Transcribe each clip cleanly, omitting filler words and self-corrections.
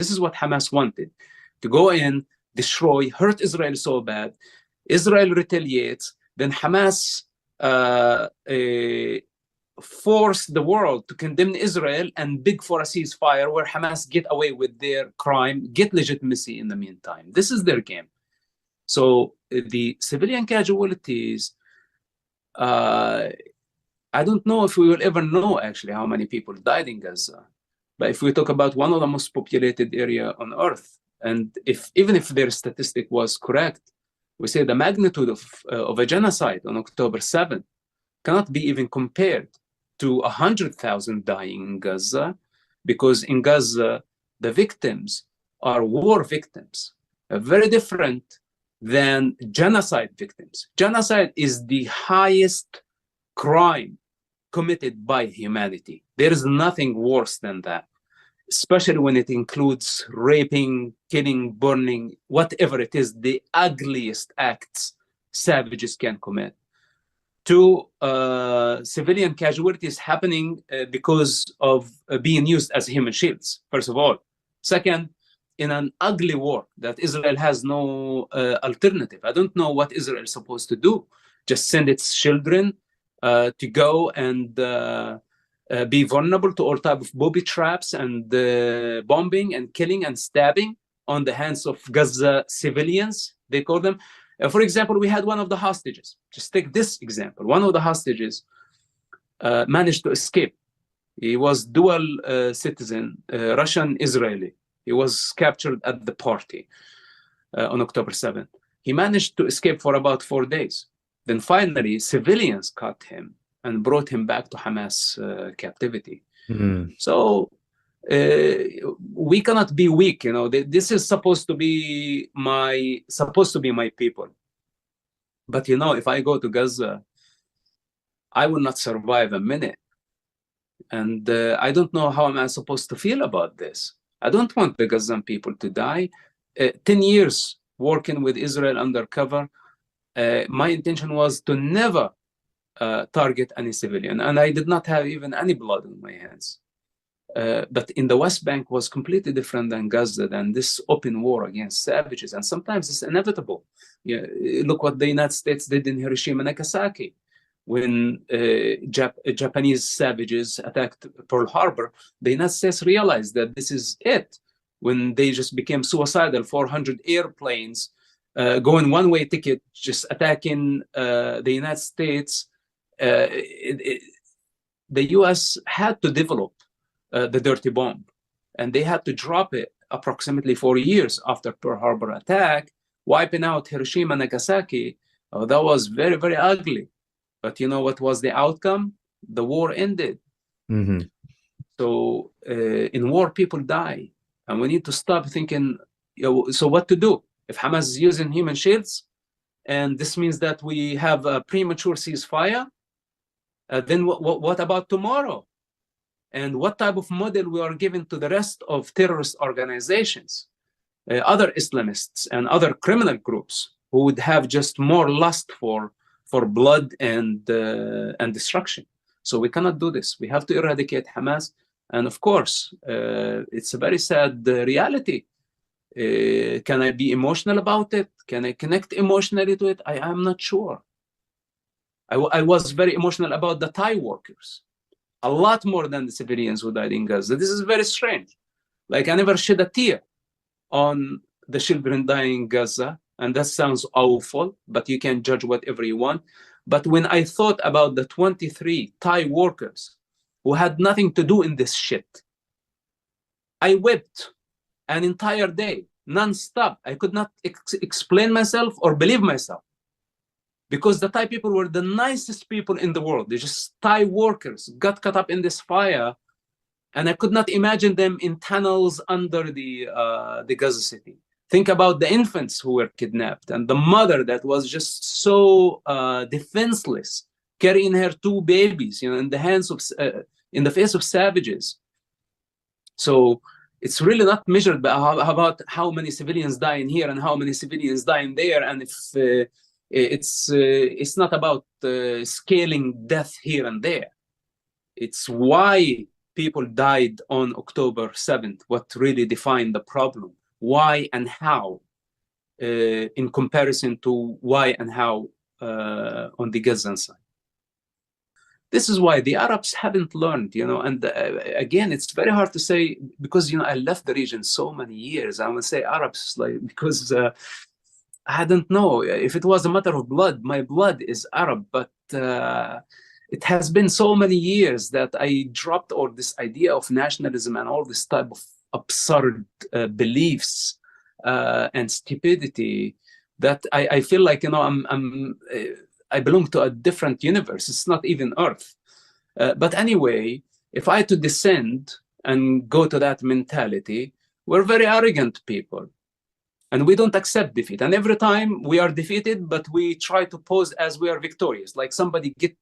This is what Hamas wanted, to go in, destroy, hurt Israel so bad. Israel retaliates, then Hamas force the world to condemn Israel and beg for a ceasefire where Hamas get away with their crime, get legitimacy in the meantime. This is their game. So the civilian casualties, I don't know if we will ever know actually how many people died in Gaza. But if we talk about one of the most populated area on earth, and even if their statistic was correct, we say the magnitude of a genocide on October 7th cannot be even compared to 100,000 dying in Gaza, because in Gaza, the victims are war victims, very different than genocide victims. Genocide is the highest crime committed by humanity. There is nothing worse than that, especially when it includes raping, killing, burning, whatever it is, the ugliest acts savages can commit. To civilian casualties happening because of being used as human shields, first of all. Second, in an ugly war that Israel has no alternative. I don't know what Israel is supposed to do. Just send its children to go and be vulnerable to all type of booby traps and bombing and killing and stabbing on the hands of Gaza civilians, they call them. For example, we had one of the hostages. Just take this example. One of the hostages managed to escape. He was dual citizen, Russian-Israeli. He was captured at the party on October 7th. He managed to escape for about 4 days. Then finally, civilians caught him and brought him back to Hamas captivity. Mm-hmm. So we cannot be weak. You know, this is supposed to be my people. But you know, if I go to Gaza, I will not survive a minute. And I don't know how am I supposed to feel about this. I don't want the Gazan people to die. 10 years working with Israel undercover, my intention was to never target any civilian, and I did not have even any blood on my hands. But in the West Bank was completely different than Gaza, than this open war against savages, and sometimes it's inevitable. Yeah, look what the United States did in Hiroshima and Nagasaki. When Japanese savages attacked Pearl Harbor, the United States realized that this is it. When they just became suicidal, 400 airplanes going one-way ticket, just attacking the United States, the U.S. had to develop the dirty bomb, and they had to drop it approximately 4 years after Pearl Harbor attack, wiping out Hiroshima and Nagasaki. That was very, very ugly. But you know what was the outcome? The war ended. Mm-hmm. So in war, people die. And we need to stop thinking, so what to do? If Hamas is using human shields, and this means that we have a premature ceasefire, then what about tomorrow? And what type of model we are giving to the rest of terrorist organizations, other Islamists and other criminal groups who would have just more lust for blood and destruction. So we cannot do this. We have to eradicate Hamas. And of course, it's a very sad reality. Can I be emotional about it? Can I connect emotionally to it? I'm not sure. I was very emotional about the Thai workers, a lot more than the civilians who died in Gaza. This is very strange. Like, I never shed a tear on the children dying in Gaza. And that sounds awful, but you can judge whatever you want. But when I thought about the 23 Thai workers who had nothing to do in this shit, I wept an entire day, non-stop. I could not explain myself or believe myself, because the Thai people were the nicest people in the world. They're just Thai workers, got caught up in this fire, and I could not imagine them in tunnels under the Gaza city. Think about the infants who were kidnapped and the mother that was just so defenseless, carrying her 2 babies, in the hands of, in the face of savages. So it's really not measured by about how many civilians die in here and how many civilians die in there. And if it's not about scaling death here and there. It's why people died on October 7th, what really defined the problem, why and how, in comparison to why and how on the Gazan side. This is why the Arabs haven't learned, and again, it's very hard to say, because, I left the region so many years. I would say Arabs, because I don't know. If it was a matter of blood, my blood is Arab, but it has been so many years that I dropped all this idea of nationalism and all this type of absurd beliefs and stupidity, that I feel like, I belong to a different universe. It's not even Earth. But anyway, if I had to descend and go to that mentality, we're very arrogant people. And we don't accept defeat. And every time we are defeated, but we try to pose as we are victorious, like somebody get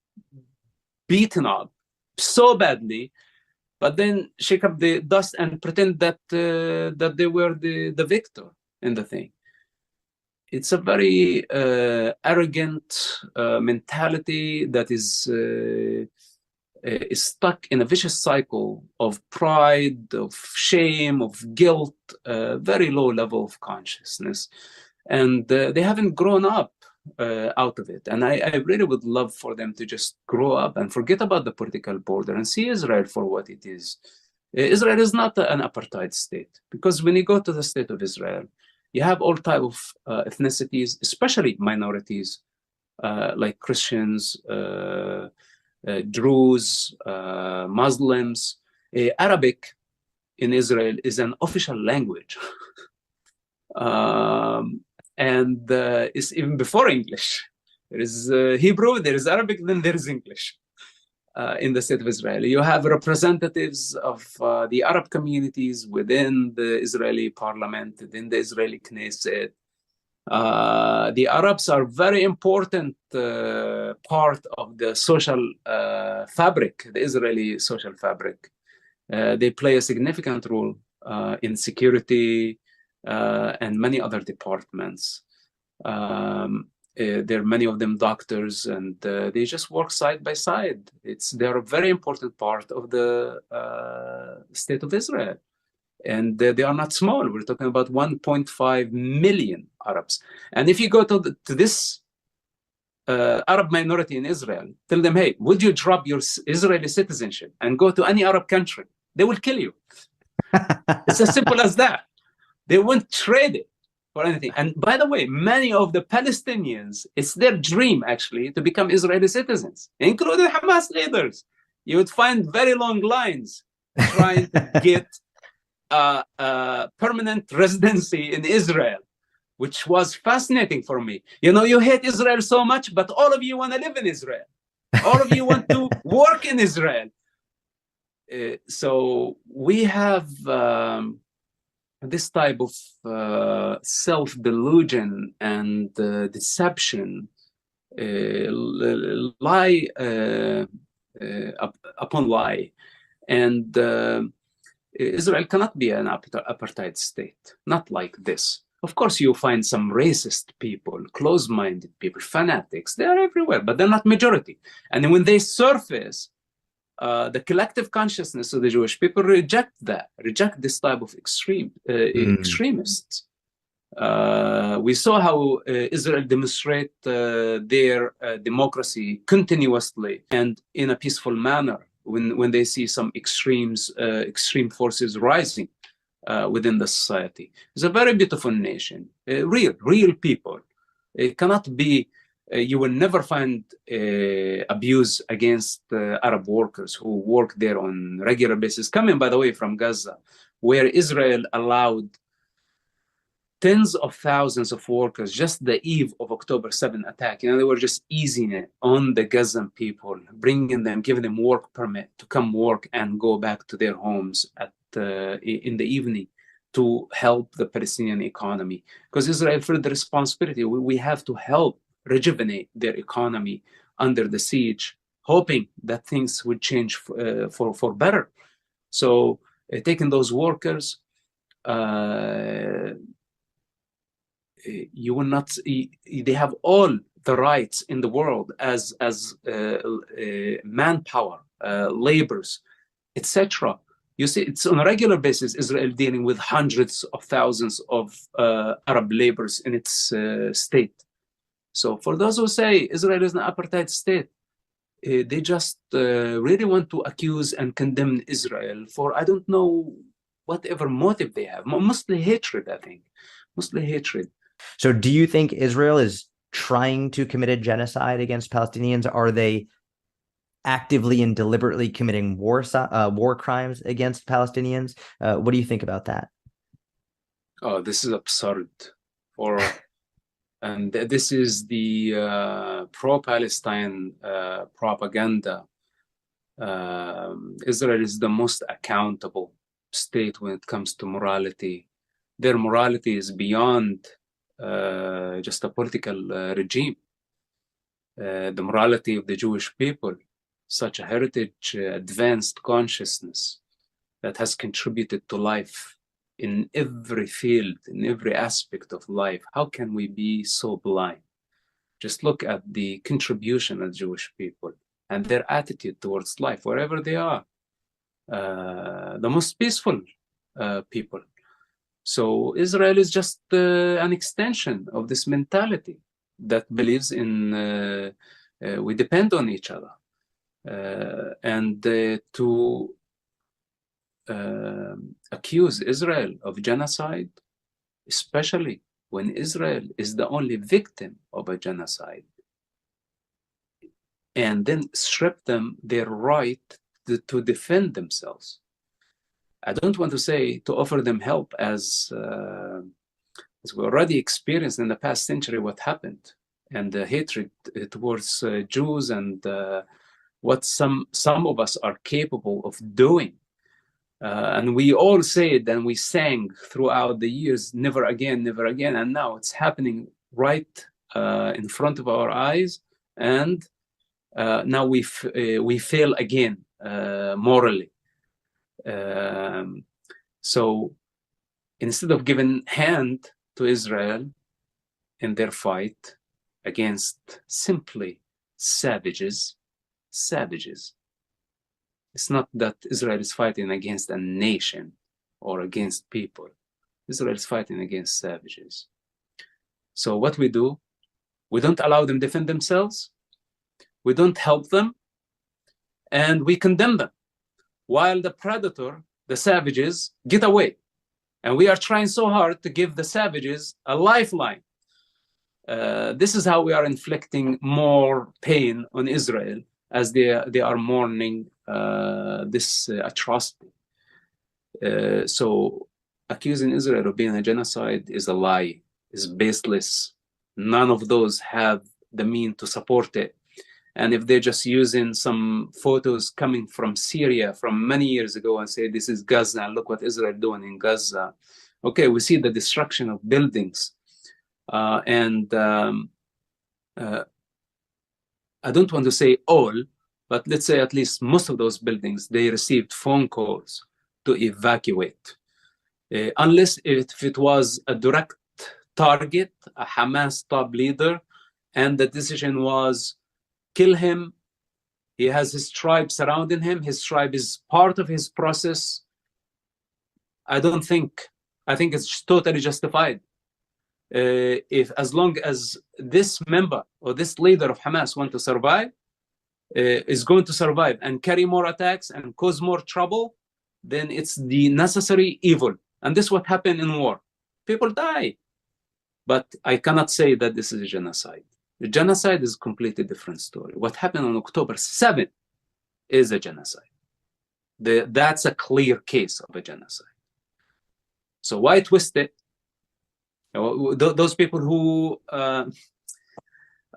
beaten up so badly, but then shake up the dust and pretend that that they were the victor in the thing. It's a very arrogant mentality that is stuck in a vicious cycle of pride, of shame, of guilt, very low level of consciousness. And they haven't grown up out of it. And I really would love for them to just grow up and forget about the political border and see Israel for what it is. Israel is not an apartheid state, because when you go to the state of Israel, you have all types of ethnicities, especially minorities, like Christians, Druze, Muslims. Arabic in Israel is an official language. And it's even before English. There is Hebrew, there is Arabic, then there is English. In the state of Israel, you have representatives of the Arab communities within the Israeli parliament, within the Israeli Knesset. The Arabs are very important part of the social fabric, the Israeli social fabric. They play a significant role in security and many other departments. There are many of them doctors, and they just work side by side. They're a very important part of the state of Israel. And they are not small. We're talking about 1.5 million Arabs. And if you go to this Arab minority in Israel, tell them, hey, would you drop your Israeli citizenship and go to any Arab country? They will kill you. It's as simple as that. They won't trade it for anything. And by the way, many of the Palestinians, it's their dream actually to become Israeli citizens, including Hamas leaders. You would find very long lines trying to get permanent residency in Israel, which was fascinating for me. You hate Israel so much, but all of you want to live in Israel. All of you want to work in Israel. So we have this type of self-delusion and deception lie upon lie. And Israel cannot be an apartheid state, not like this. Of course, you find some racist people, close-minded people, fanatics. They are everywhere, but they're not majority. And when they surface, the collective consciousness of the Jewish people reject this type of extremists. We saw how Israel demonstrate their democracy continuously and in a peaceful manner when they see some extreme forces rising within the society. It's a very beautiful nation, real people. It cannot be. You will never find abuse against Arab workers who work there on regular basis, coming, by the way, from Gaza, where Israel allowed tens of thousands of workers just the eve of October 7 attack. They were just easing it on the Gazan people, bringing them, giving them work permit to come work and go back to their homes in the evening to help the Palestinian economy. Because Israel felt the responsibility. We have to help rejuvenate their economy under the siege, hoping that things would change for better. So taking those workers, you will not. They have all the rights in the world as manpower, laborers. etc. You see, it's on a regular basis, Israel dealing with hundreds of thousands of Arab laborers in its state. So for those who say Israel is an apartheid state, they just really want to accuse and condemn Israel for, I don't know, whatever motive they have. Mostly hatred, I think. Mostly hatred. So do you think Israel is trying to commit a genocide against Palestinians? Are they actively and deliberately committing war crimes against Palestinians? What do you think about that? Oh, this is absurd. And this is the pro-Palestine propaganda. Israel is the most accountable state when it comes to morality. Their morality is beyond just a political regime. The morality of the Jewish people, such a heritage, advanced consciousness that has contributed to life in every field, in every aspect of life. How can we be so blind? Just look at the contribution of Jewish people and their attitude towards life, wherever they are. The most peaceful people. So Israel is just an extension of this mentality that believes in we depend on each other. And to accuse Israel of genocide, especially when Israel is the only victim of a genocide, and then strip them their right to defend themselves. I don't want to say to offer them help, as we already experienced in the past century what happened, and the hatred towards Jews, and what some of us are capable of doing. And we all said and we sang throughout the years, never again, never again. And now it's happening right in front of our eyes. And now we fail again morally. So instead of giving hand to Israel in their fight against simply savages, it's not that Israel is fighting against a nation or against people. Israel is fighting against savages. So what we do, we don't allow them defend themselves, we don't help them, and we condemn them, while the predator, the savages, get away. And we are trying so hard to give the savages a lifeline. This is how we are inflicting more pain on Israel, as they are mourning this atrocity. So accusing Israel of being a genocide is a lie, is baseless. None of those have the means to support it. And if they're just using some photos coming from Syria from many years ago and say, this is Gaza, and look what Israel is doing in Gaza. Okay, we see the destruction of buildings. I don't want to say all, but let's say at least most of those buildings, they received phone calls to evacuate. Unless if it was a direct target, a Hamas top leader, and the decision was kill him. He has his tribe surrounding him. His tribe is part of his process. I think it's totally justified. If as long as this member or this leader of Hamas want to survive, is going to survive and carry more attacks and cause more trouble, then it's the necessary evil. And this is what happened in war. People die. But I cannot say that this is a genocide. The genocide is a completely different story. What happened on October 7th is a genocide. That's a clear case of a genocide. So why twist it? Those people who,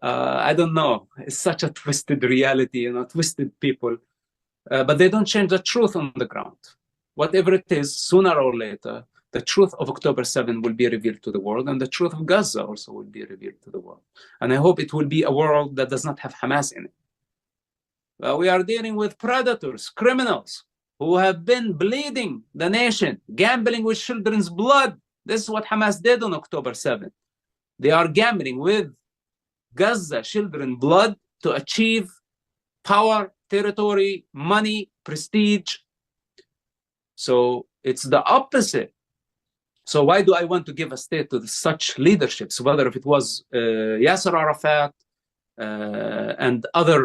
I don't know, it's such a twisted reality, twisted people, but they don't change the truth on the ground. Whatever it is, sooner or later, the truth of October 7 will be revealed to the world, and the truth of Gaza also will be revealed to the world. And I hope it will be a world that does not have Hamas in it. We are dealing with predators, criminals, who have been bleeding the nation, gambling with children's blood. This is what Hamas did on October 7. They are gambling with Gaza children's blood to achieve power, territory, money, prestige, So it's the opposite. So why do I want to give a state to such leaderships, whether if it was Yasser Arafat and other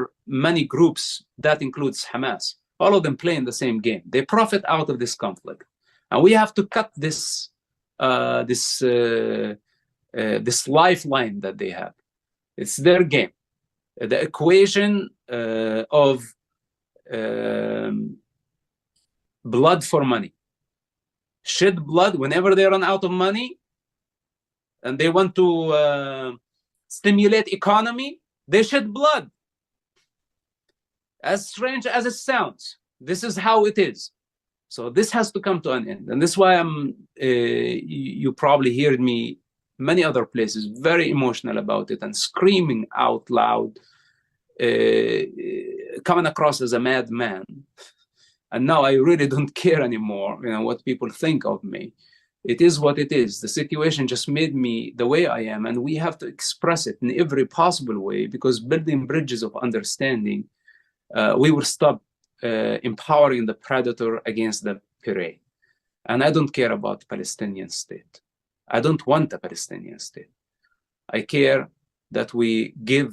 many groups, that includes Hamas, all of them play in the same game. They profit out of this conflict. And we have to cut this this lifeline that they have. It's their game. The equation of blood for money. Shed blood whenever they run out of money and they want to stimulate economy, they shed blood. As strange as it sounds, this is how it is. So this has to come to an end. And this is why you probably heard me many other places, very emotional about it and screaming out loud, coming across as a madman. And now I really don't care anymore, what people think of me. It is what it is. The situation just made me the way I am, and we have to express it in every possible way, because building bridges of understanding, we will stop empowering the predator against the prey. And I don't care about Palestinian state. I don't want a Palestinian state. I care that we give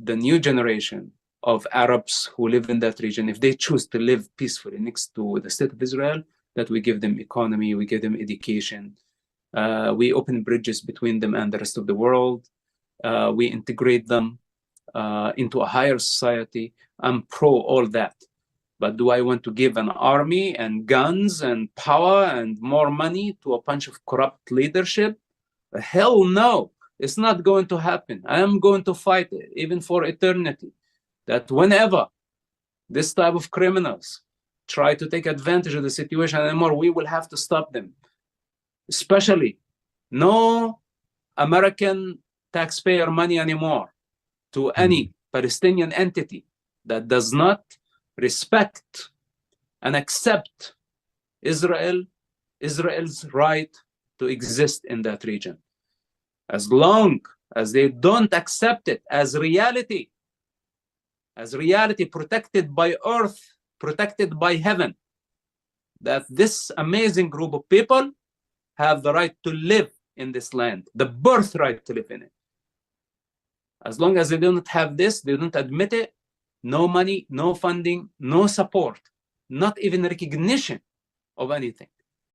the new generation of Arabs who live in that region, if they choose to live peacefully next to the state of Israel, that we give them economy, we give them education, we open bridges between them and the rest of the world, we integrate them into a higher society. I'm pro all that. But do I want to give an army and guns and power and more money to a bunch of corrupt leadership? Hell no, it's not going to happen. I am going to fight it, even for eternity, that whenever this type of criminals try to take advantage of the situation anymore, we will have to stop them. Especially no American taxpayer money anymore to any Palestinian entity that does not respect and accept Israel's right to exist in that region. As long as they don't accept it as reality protected by earth, protected by heaven, that this amazing group of people have the right to live in this land, the birthright to live in it. As long as they don't have this, they don't admit it, no money, no funding, no support, not even recognition of anything.